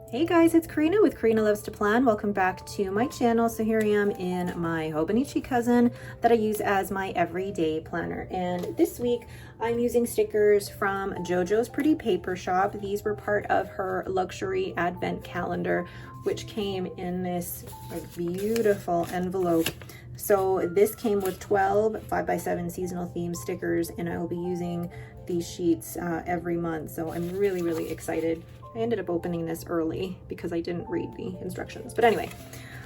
Hey guys, it's Karina with Karina Loves to Plan. Welcome back to my channel. So here I am in my HOBONICHI cousin that I use as my everyday planner. And this week I'm using stickers from JoJo's Pretty Paper Shop. These were part of her luxury advent calendar, which came in this beautiful envelope. So this came with 12 5x7 seasonal theme stickers, and I will be using these sheets every month. So I'm really excited. I ended up opening this early because I didn't read the instructions. But anyway,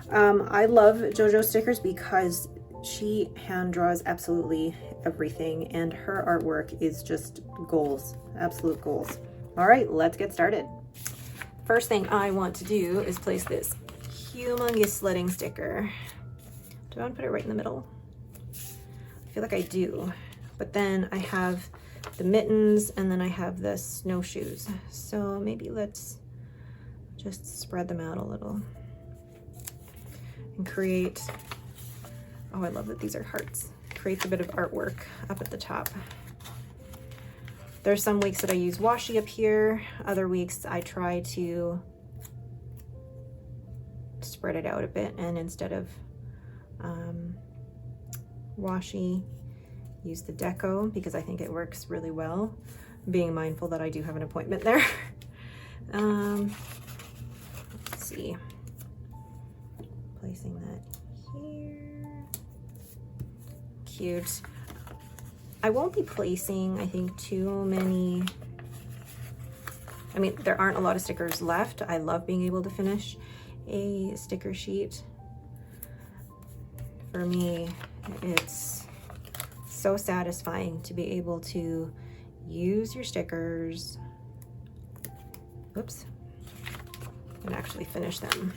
I love JoJo stickers because she hand draws absolutely everything, and her artwork is just goals, absolute goals. All right, let's get started. First thing I want to do is place this humongous sledding sticker. Do I want to put it right in the middle? I feel like I do, but then I have the mittens and then I have the snowshoes. So maybe let's just spread them out a little and create, oh, I love that these are hearts. Creates a bit of artwork up at the top. There's some weeks that I use washi up here. Other weeks I try to spread it out a bit, and instead of washi, use the deco because I think it works really well, being mindful that I do have an appointment there. Let's see, placing that here. Cute. I won't be placing, I think, too many. I mean, there aren't a lot of stickers left. I love being able to finish a sticker sheet. For me, it's so satisfying to be able to use your stickers, oops, and actually finish them,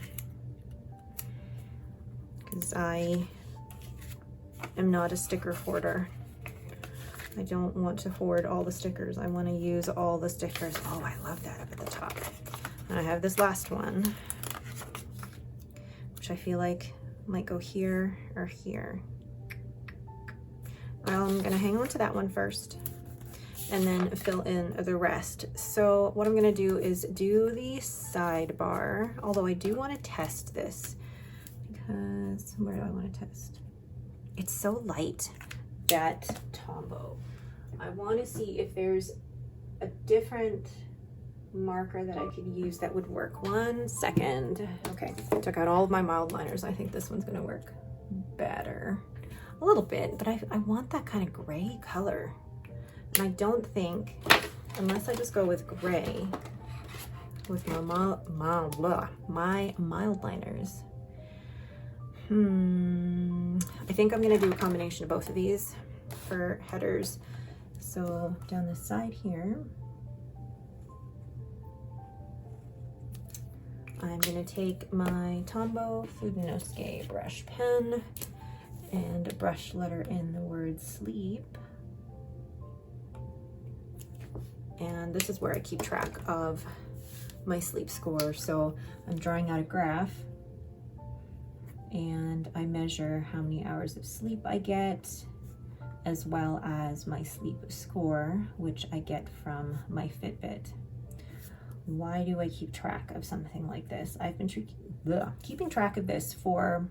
because I am not a sticker hoarder. I don't want to hoard all the stickers. I want to use all the stickers. Oh, I love that up at the top. And I have this last one, which I feel like might go here or here. Well, I'm gonna hang on to that one first and then fill in the rest. So what I'm gonna do is do the sidebar, although I do wanna test this because, where do I wanna test? It's so light, that Tombow. I wanna see if there's a different marker that I could use that would work. 1 second. Okay, I took out all of my mild liners. I think this one's gonna work better. A little bit, but I want that kind of gray color. And I don't think, unless I just go with gray with my mild liners. I think I'm gonna do a combination of both of these for headers. So down this side here, I'm gonna take my Tombow Fudenosuke brush pen and a brush letter in the word sleep. And this is where I keep track of my sleep score. So I'm drawing out a graph and I measure how many hours of sleep I get, as well as my sleep score, which I get from my Fitbit. Why do I keep track of something like this? I've been keeping track of this for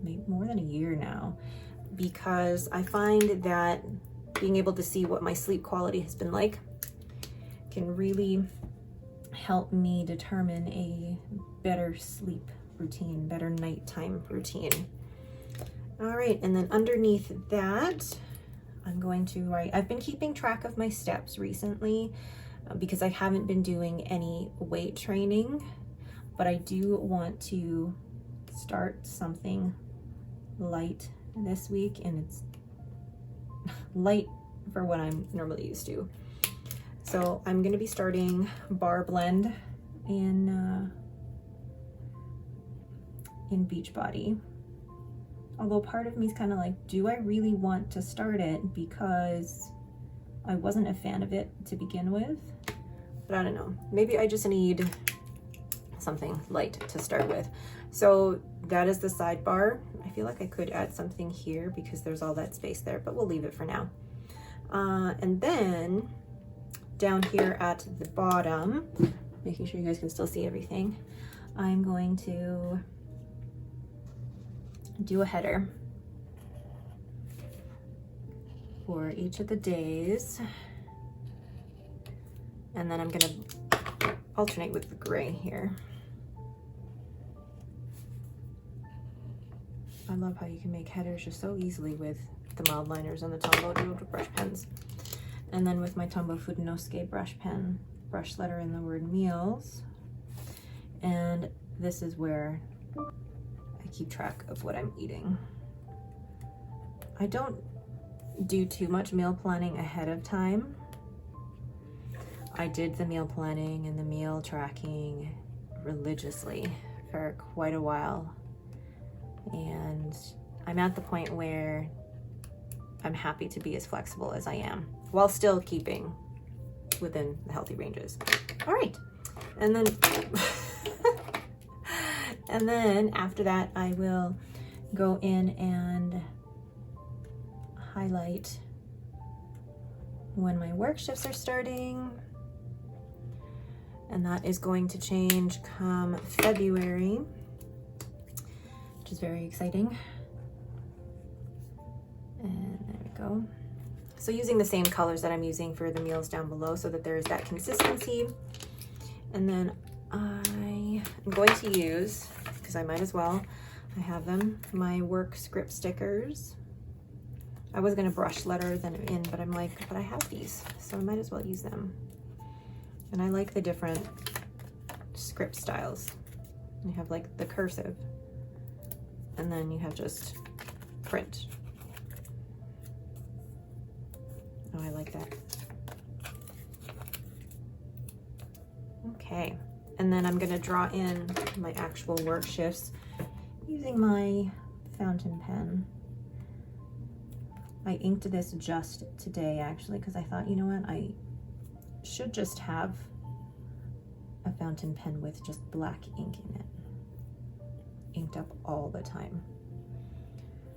maybe more than a year now, because I find that being able to see what my sleep quality has been like can really help me determine a better sleep routine, better nighttime routine. All right, and then underneath that, I'm going to write, I've been keeping track of my steps recently because I haven't been doing any weight training, but I do want to start something light this week, and it's light for what I'm normally used to. So I'm going to be starting bar blend in Beachbody. Although part of me is kind of like, do I really want to start it? Because I wasn't a fan of it to begin with. But I don't know. Maybe I just need something light to start with. So that is the sidebar. I feel like I could add something here because there's all that space there, but we'll leave it for now. And then down here at the bottom, making sure you guys can still see everything, I'm going to do a header for each of the days. And then I'm gonna alternate with the gray here. I love how you can make headers just so easily with the mild liners and the Tombow Doodle brush pens. And then with my Tombow Fudenosuke brush pen, brush letter in the word meals. And this is where I keep track of what I'm eating. I don't do too much meal planning ahead of time. I did the meal planning and the meal tracking religiously for quite a while. And I'm at the point where I'm happy to be as flexible as I am while still keeping within the healthy ranges. All right, and then and then after that I will go in and highlight when my work shifts are starting, and that is going to change come February, which is very exciting. And there we go. So using the same colors that I'm using for the meals down below so that there is that consistency. And then I am going to use, because I might as well, I have them, my work script stickers. I was gonna brush letter them in, but I'm like, but I have these, so I might as well use them. And I like the different script styles. You have like the cursive, and then you have just print. Oh, I like that. Okay, and then I'm gonna draw in my actual work shifts using my fountain pen. I inked this just today actually, because I thought, you know what, I should just have a fountain pen with just black ink in it, inked up all the time.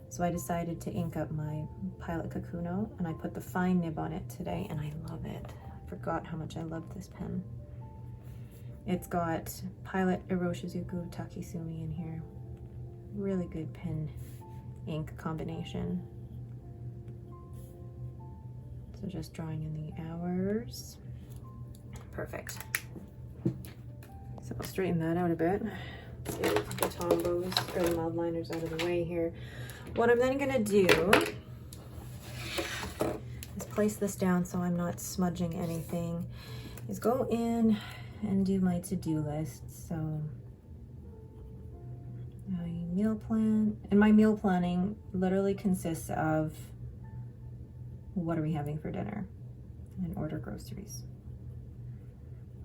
So I decided to ink up my Pilot Kakuno, and I put the fine nib on it today, and I love it. I forgot how much I love this pen. It's got Pilot Iroshizuku Takisumi in here. Really good pen ink combination. So just drawing in the hours. Perfect. So I'll straighten that out a bit. Get the Tombows or the mild liners out of the way here. What I'm then gonna do is place this down so I'm not smudging anything, is go in and do my to-do list. So my meal plan, and my meal planning literally consists of what are we having for dinner, and order groceries.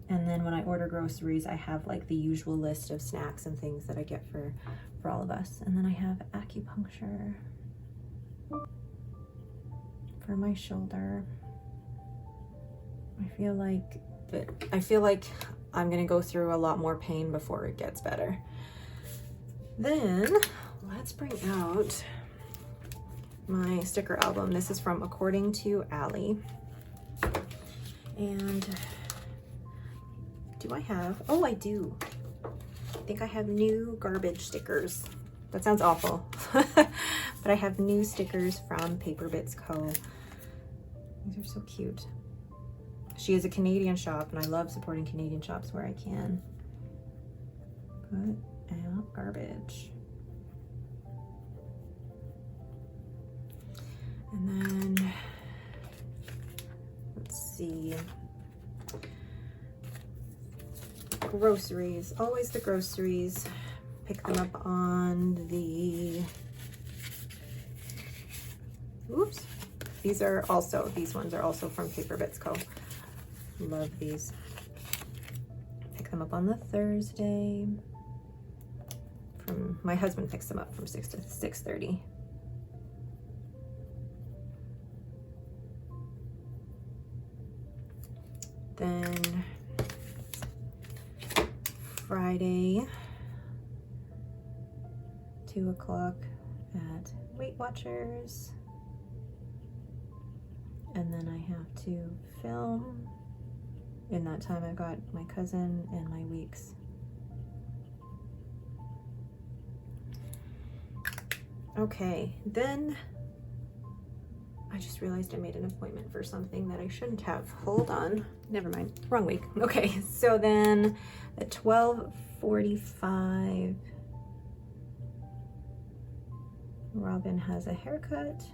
And then when I order groceries, I have like the usual list of snacks and things that I get for all of us. And then I have acupuncture for my shoulder. I feel like I'm gonna go through a lot more pain before it gets better. Then let's bring out my sticker album. This is from According to Allie. And do I have, oh, I do. I think I have new garbage stickers. That sounds awful. But I have new stickers from Paper Bits Co. These are so cute. She is a Canadian shop, and I love supporting Canadian shops where I can. Put out garbage. And then, let's see. Groceries, always the groceries. Pick them up on the, oops. These ones are also from Paper Bits Co. Love these. Pick them up on the Thursday. My husband picks them up from 6 to 6:30. Then Friday, 2 o'clock at Weight Watchers. And then I have to film in that time I got my cousin and my weeks. Okay, then I just realized I made an appointment for something that I shouldn't have. Hold on. Never mind. Wrong week. Okay, so then at 12:45, Robin has a haircut.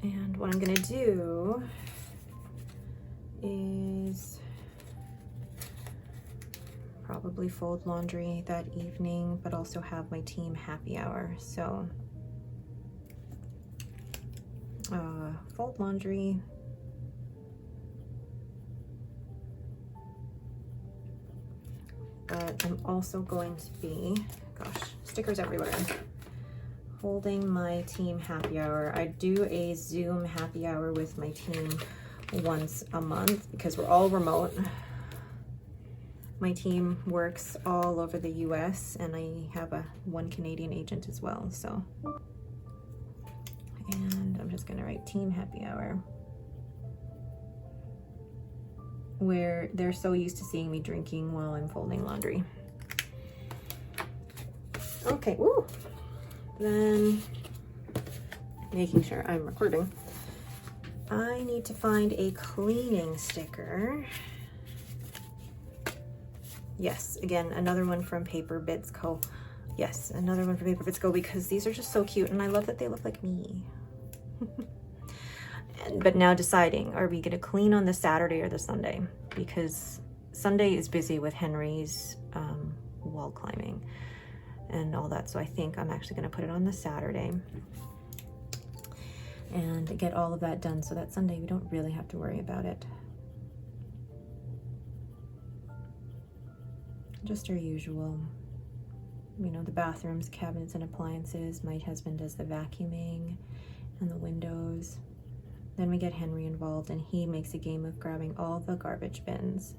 And what I'm gonna do is probably fold laundry that evening, but also have my team happy hour. So fold laundry, but I'm also going to be, gosh, stickers everywhere, holding my team happy hour. I do a Zoom happy hour with my team once a month because we're all remote. My team works all over the US and I have one Canadian agent as well, so. And I'm just gonna write team happy hour, where they're so used to seeing me drinking while I'm folding laundry. Okay, woo. Then, making sure I'm recording, I need to find a cleaning sticker. Yes, again, another one from Paper Bits Co. Yes, another one from Paper Bits Co. because these are just so cute and I love that they look like me. But now deciding, are we gonna clean on the Saturday or the Sunday? Because Sunday is busy with Henry's wall climbing and all that. So I think I'm actually gonna put it on the Saturday and get all of that done so that Sunday we don't really have to worry about it. Just our usual, you know, the bathrooms, cabinets, and appliances. My husband does the vacuuming and the windows. Then we get Henry involved and he makes a game of grabbing all the garbage bins.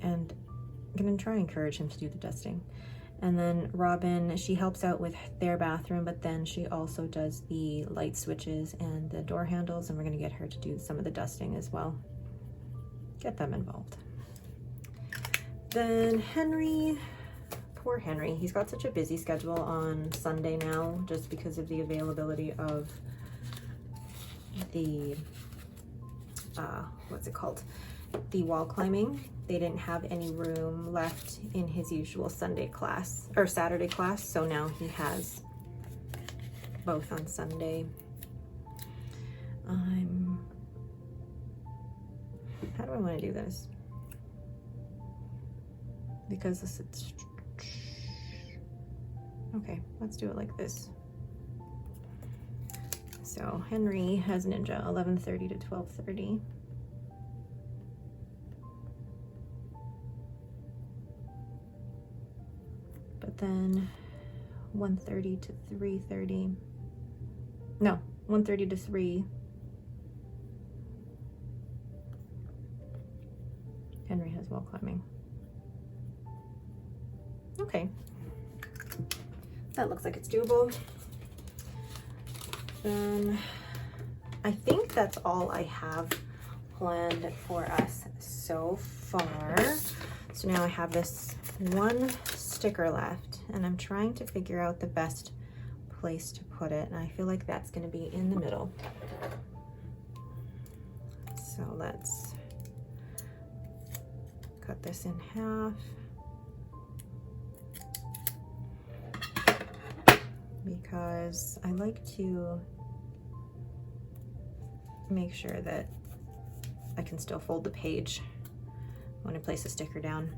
And I'm gonna try and encourage him to do the dusting. And then Robin, she helps out with their bathroom, but then she also does the light switches and the door handles, and we're gonna get her to do some of the dusting as well. Get them involved. Then Henry, poor Henry, he's got such a busy schedule on Sunday now just because of the availability of the, what's it called? The wall climbing. They didn't have any room left in his usual Sunday class, or Saturday class, so now he has both on Sunday. How do I want to do this? Because this is, okay, let's do it like this. So Henry has Ninja 11:30 to 12:30. But then 1:30 to 3:30. No, 1:30 to 3. Henry has wall climbing. Okay, that looks like it's doable. Then I think that's all I have planned for us so far. So now I have this one sticker left and I'm trying to figure out the best place to put it. And I feel like that's going to be in the middle. So let's cut this in half. Because I like to make sure that I can still fold the page when I place a sticker down.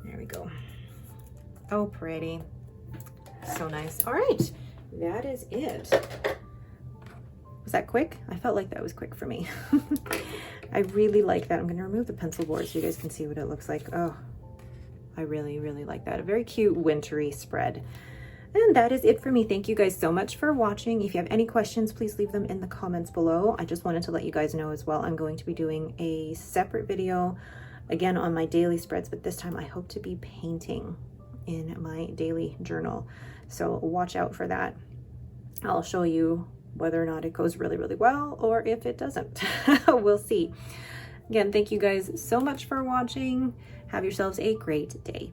There we go. Oh, pretty. So nice. All right, that is it. Was that quick? I felt like that was quick for me. I really like that. I'm going to remove the pencil board so you guys can see what it looks like. Oh, I really, really like that. A very cute wintry spread. And that is it for me. Thank you guys so much for watching. If you have any questions, please leave them in the comments below. I just wanted to let you guys know as well, I'm going to be doing a separate video again on my daily spreads, but this time I hope to be painting in my daily journal. So watch out for that. I'll show you whether or not it goes really, really well or if it doesn't. We'll see. Again, thank you guys so much for watching. Have yourselves a great day.